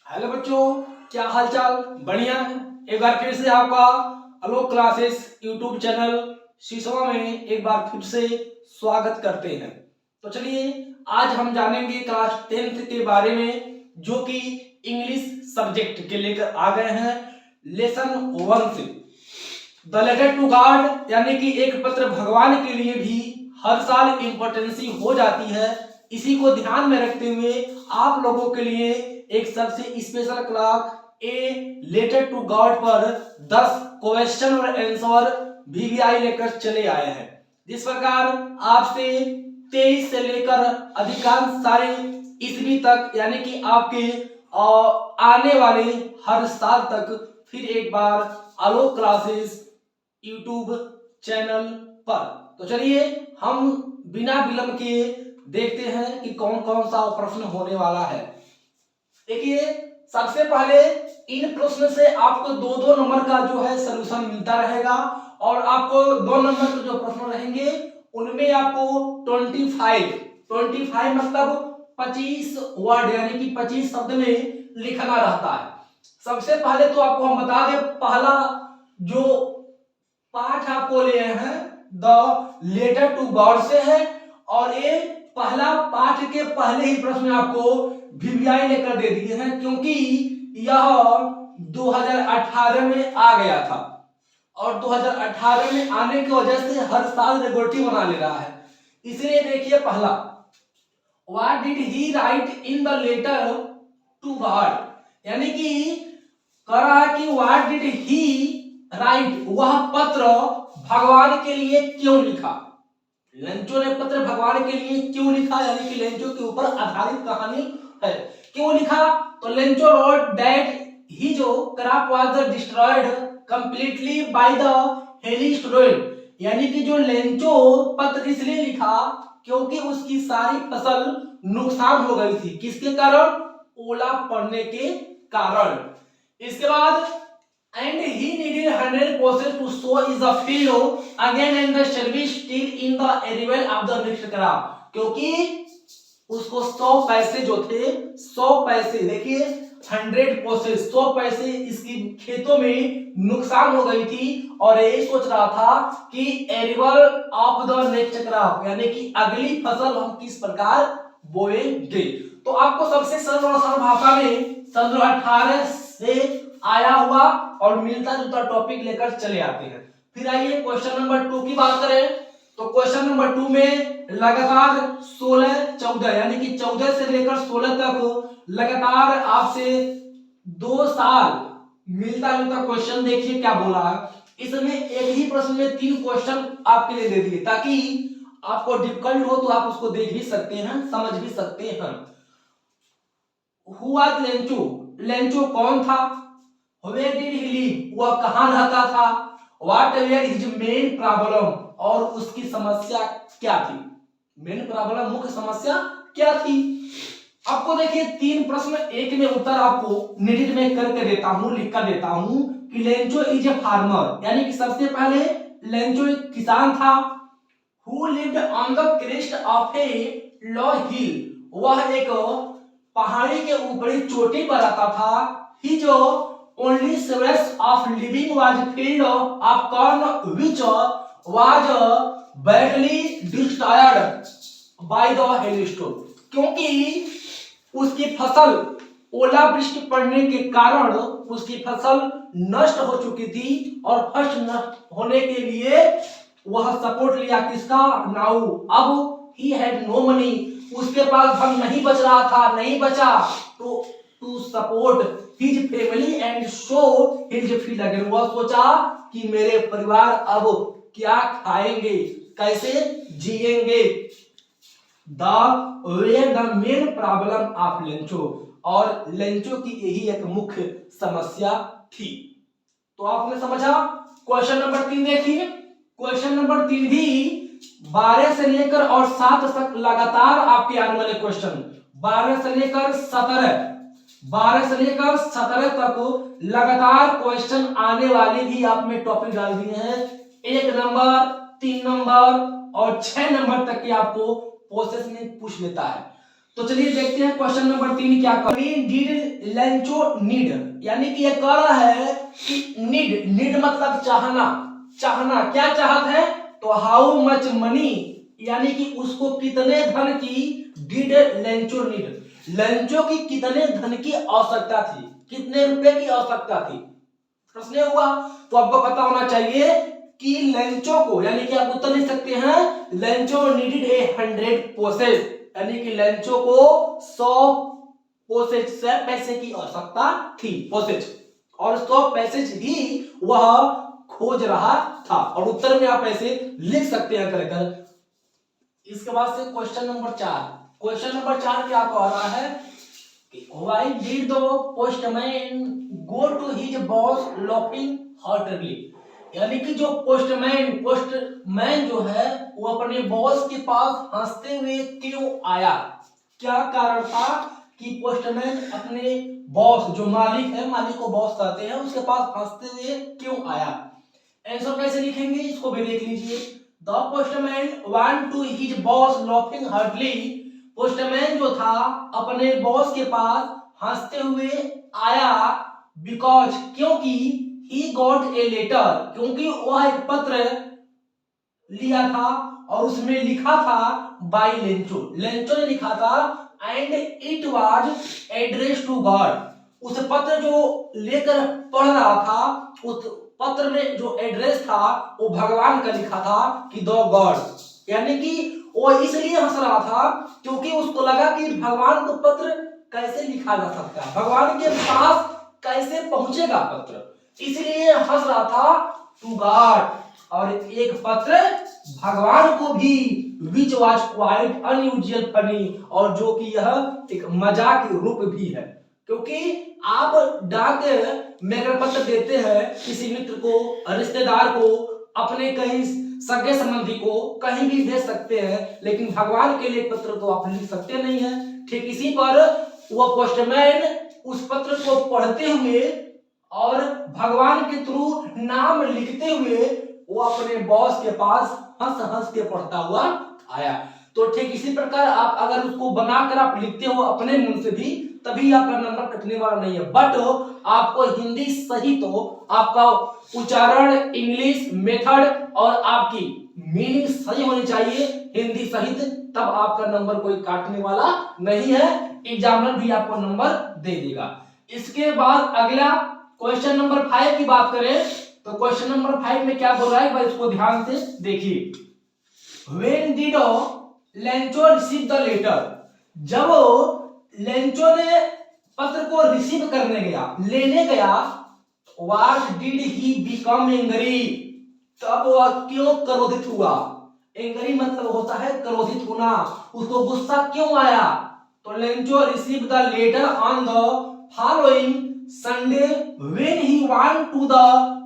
Hello बच्चों, क्या हालचाल? बढ़िया है। एक बार फिर से आपका आलोक क्लासेस यूट्यूब चैनल शीशवा में एक बार फिर से स्वागत करते हैं। तो चलिए आज हम जानेंगे क्लास 10th के बारे में, जो कि इंग्लिश सब्जेक्ट के लेकर आ गए हैं लेसन 1 से। द लेटर टू गॉड यानी कि एक पत्र भगवान के लिए भी हर साल इम्पोर्टेंसी हो जाती है। इसी को ध्यान में रखते हुए आप लोगों के लिए एक सबसे special class a letter to God पर 10 क्वेश्चन और आंसर VVI लेकर चले आए हैं। जिस प्रकार आपसे 23 से लेकर अधिकांश सारे ईस्वी तक यानी कि आपके आने वाले हर साल तक फिर एक बार आलोक क्लासेस यूट्यूब चैनल पर। तो चलिए हम बिना विलंब के देखते हैं कि कौन कौन सा प्रश्न होने वाला है। देखिए सबसे पहले इन प्रश्न से आपको 2-2 नंबर का जो है सलूशन मिलता रहेगा और आपको 2 नंबर के जो प्रश्न रहेंगे उनमें आपको 25 मतलब 25 वर्ड यानी कि 25 शब्द में लिखना रहता है। सबसे पहले तो आपको हम बता दें, पहला जो पाठ आपको ले हैं द लेटर टू गॉड से है और ये पहला पाठ के पहले ही प्रश्न आपको VVI लेकर दे दिए हैं, क्योंकि यह 2018 में आ गया था और 2018 में आने की वजह से हर साल रेगुलेटिव बना ले रहा है। इसलिए देखिए पहला, what did he write in the letter to God, यानी कि कह रहा है कि व्हाट डिड ही राइट, वह पत्र भगवान के लिए क्यों लिखा। लेंचो ने पत्र भगवान के लिए क्यों लिखा, यानी कि लेंचो के ऊपर आधारित कहानी है। क्यों लिखा? तो Lencho wrote that his crop was destroyed completely by the hailstorm, यानी कि जो लेंचो पत्र इसलिए लिखा क्योंकि उसकी सारी फसल नुकसान हो गई थी। किसके कारण? ओला पड़ने के कारण। इसके बाद and he needed 100 horses to sow is the field again and the service still in the arrival of the next crop, क्योंकि उसको 100 पैसे जो थे 100 पैसे, देखिए 100 horses 100 पैसे इसकी खेतों में नुकसान हो गई थी और ये सोच रहा था कि एरिवल ऑफ द नेक्स्ट क्रॉप, यानी कि अगली फसल हम किस प्रकार बोएंगे। तो आपको सबसे सरल और आसान भाषा में 18 से आया हुआ और मिलता जुलता टॉपिक लेकर चले आते हैं। फिर आइए क्वेश्चन नंबर 2 की बात करें तो क्वेश्चन नंबर 2 में लगातार 16-14 यानी कि 14 से लेकर 16 तक लगातार आपसे 2 साल मिलता जुलता क्वेश्चन देखिए क्या बोला है। इसमें एक ही प्रश्न में 3 क्वेश्चन आपके लिए दे दिए ताकि आपको डिफिकल्ट हो तो आप उसको देख भी सकते हैं, समझ भी सकते हैं। हु वाज लेंचो, लेंचो कौन था? Where did he live, वह कहाँ रहता था? What were his main problem, और उसकी समस्या क्या थी? मेन प्रॉब्लम, मुख्य समस्या क्या थी? आपको देखिए 3 प्रश्न एक में उत्तर आपको निडिट में करके देता हूं, लिख कर देता हूं कि लेंचो इज ए फार्मर, यानी कि सबसे पहले लेंचो एक किसान था। Who lived on the crest of a low hill, वह एक पहाड़ी के ऊपरी चोटी पर रहता था। ही जो only source of living was field of corn which was badly destroyed by the hailstorm, क्योंकि उसकी फसल ओलावृष्टि पड़ने के कारण उसकी फसल नष्ट हो चुकी थी और फर्स्ट नष्ट होने के लिए वह सपोर्ट लिया किसका? नाउ। अब he had no money, उसके पास धन नहीं बच रहा था, नहीं बचा तो to support his family and show his field again, वह सोचा कि मेरे परिवार अब क्या खाएंगे, कैसे जिएंगे। the main problem of Lencho, और लेंचो की यही एक मुख्य समस्या थी। तो आपने समझा। क्वेश्चन नंबर 3 देखिए, क्वेश्चन नंबर 3 भी 12 से लेकर और 7 तक लगातार आपके आने वाले क्वेश्चन, 12 से लेकर 17 तक लगातार क्वेश्चन आने वाले भी आपने टॉपिक डाल दिए हैं। 1 नंबर, 3 नंबर और 6 नंबर तक के आपको प्रोसेस में पूछ लेता है। तो चलिए देखते हैं क्वेश्चन नंबर 3 क्या कह डिड लेंचो नीड, यानी कि ये कह रहा है कि नीड मतलब चाहना, चाहना क्या चाहत है, तो हाउ मच मनी, यानी कि उसको कितने धन की डिड लेंचो नीड, लेंचो की कितने धन की आवश्यकता थी, कितने रुपए की आवश्यकता थी, प्रश्न हुआ। तो आपको पता होना चाहिए कि लेंचो को, यानी कि आप उत्तर लिख सकते हैं लेंचो नीडेड ए 100 पोसेज, यानी कि लेंचो को 100 पोसेज से पैसे की आवश्यकता थी, पोसेज, और 100 पैसेज ही वह खोज रहा था, और उत्तर में आप ऐसे लिख सकते हैं कर। इसके बाद से क्वेश्चन नंबर 4, क्वेश्चन नंबर 4 क्या कह रहा है कि why did the postman go to his boss loping heartily, यानी कि जो पोस्टमैन जो है वो अपने बॉस के पास हंसते हुए क्यों आया, क्या कारण था कि पोस्टमैन अपने बॉस जो मालिक है, मालिक को बॉस कहते हैं, उसके पास हंसते हुए क्यों आया। आंसर कैसे लिखेंगे इसको भी देख लीजिए। The postman went to his boss laughing heartily, postman जो था अपने बॉस के पास हंसते हुए आया, बिकॉज क्योंकि ही गॉट ए लेटर, क्योंकि वह एक पत्र लिया था और उसमें लिखा था बाय लेंचो, लेंचो ने लिखा था, and it was address to God, उस पत्र जो लेकर पढ़ रहा था, उस पत्र में जो एड्रेस था वो भगवान का लिखा था कि द गॉड, यानी कि वो इसलिए हंस रहा था क्योंकि उसको लगा कि भगवान को पत्र कैसे लिखा जा सकता है, भगवान के पास कैसे पहुंचेगा पत्र, इसलिए हंस रहा था टू गॉड, और एक पत्र भगवान को भी, which was quite unusual funny, और जो कि यह एक मजाक रूप भी है, क्योंकि आप डाक में अगर पत्र देते हैं किसी मित्र को, रिश्तेदार को, अपने कहीं सगे संबंधी को कहीं भी भेज सकते हैं, लेकिन भगवान के लिए पत्र तो आप लिख सकते नहीं है। ठीक इसी पर वह पोस्टमैन उस पत्र को पढ़ते हुए और भगवान के थ्रू नाम लिखते हुए वो अपने बॉस के पास हंस हंस के पढ़ता हुआ आया। तो ठीक इसी प्रकार आप अगर उसको बनाकर आप लिखते हो अपने मुंह से भी, तभी आपका नंबर कटने वाला नहीं है, बट आपको हिंदी सही, तो आपका उच्चारण, इंग्लिश मेथड और आपकी मीनिंग सही होनी चाहिए हिंदी सहित, तब आपका नंबर कोई काटने वाला नहीं है, एग्जामिनर भी आपको नंबर दे देगा। इसके बाद अगला क्वेश्चन नंबर 5 की बात करें तो क्वेश्चन नंबर 5 में क्या बोल रहा है भाई, इसको ध्यान से देखिए। When did Lencho receive the letter, जब लेंचो ने पत्र को रिसीव करने गया, लेने गया, what did he become angry, तब वह क्यों क्रोधित हुआ, एंग्री मतलब होता है क्रोधित होना, उसको गुस्सा क्यों आया, तो Lencho receive the letter on the following Sunday when he went to the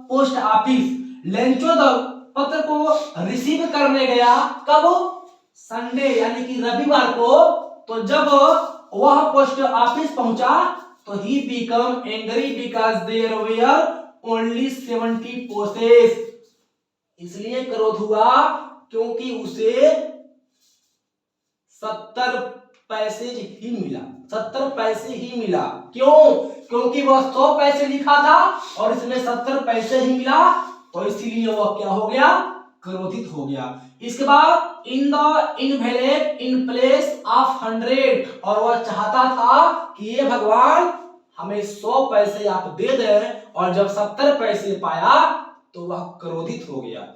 post office, Lencho the पत्र को रिसीव करने गया कब, संडे यानी कि रविवार को, तो जब वह पोस्ट ऑफिस पहुंचा तो he become angry because there were only 70 postage, इसलिए क्रोध हुआ क्योंकि उसे 70 पैसे ही मिला, 70 पैसे ही मिला, क्यों, क्योंकि वह 100 पैसे लिखा था और इसमें 70 पैसे ही मिला, तो इसीलिए वह क्या हो गया, क्रोधित हो गया। इसके बाद in the envelope in place of 100, और वह चाहता था कि ये भगवान हमें 100 पैसे आप दे दें, और जब 70 पैसे पाया तो वह क्रोधित हो गया।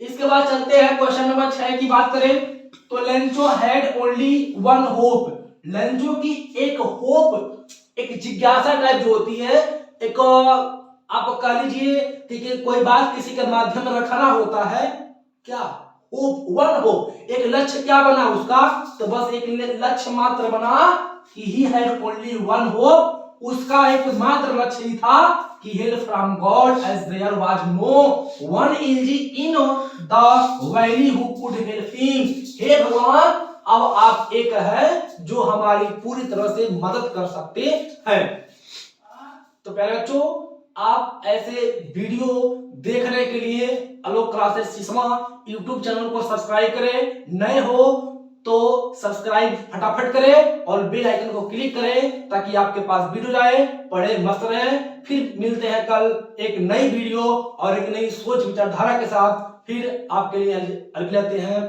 इसके बाद चलते हैं क्वेश्चन नंबर 6 की बात करें तो Lencho had only one hope, Lencho की एक होप, एक जिज्ञासा टाइप जो होती है, एक आप कह लीजिए कि कोई बात किसी के माध्यम में रखना होता है, क्या होप, वन होप, एक लक्ष्य क्या बना उसका, तो बस एक लक्ष्य मात्र बना कि he had only one hope, उसका एक मात्र लक्ष्य ही था कि help from God as there was no one else in the valley who could help him, हे भगवान अब आप एक है जो हमारी पूरी तरह से मदद कर सकते हैं। तो प्यारे बच्चों, आप ऐसे वीडियो देखने के लिए आलोक क्लासेस सिस्मा YouTube चैनल को सब्सक्राइब करें, नए हो तो सब्सक्राइब फटाफट करें और बेल आइकन को क्लिक करें ताकि आपके पास वीडियो जाए, पढ़े मस्त रहे। फिर मिलते हैं कल एक नई वीडियो और एक नई सोच विचारधारा के साथ। फिर आपके लिए अलविदा लेते हैं।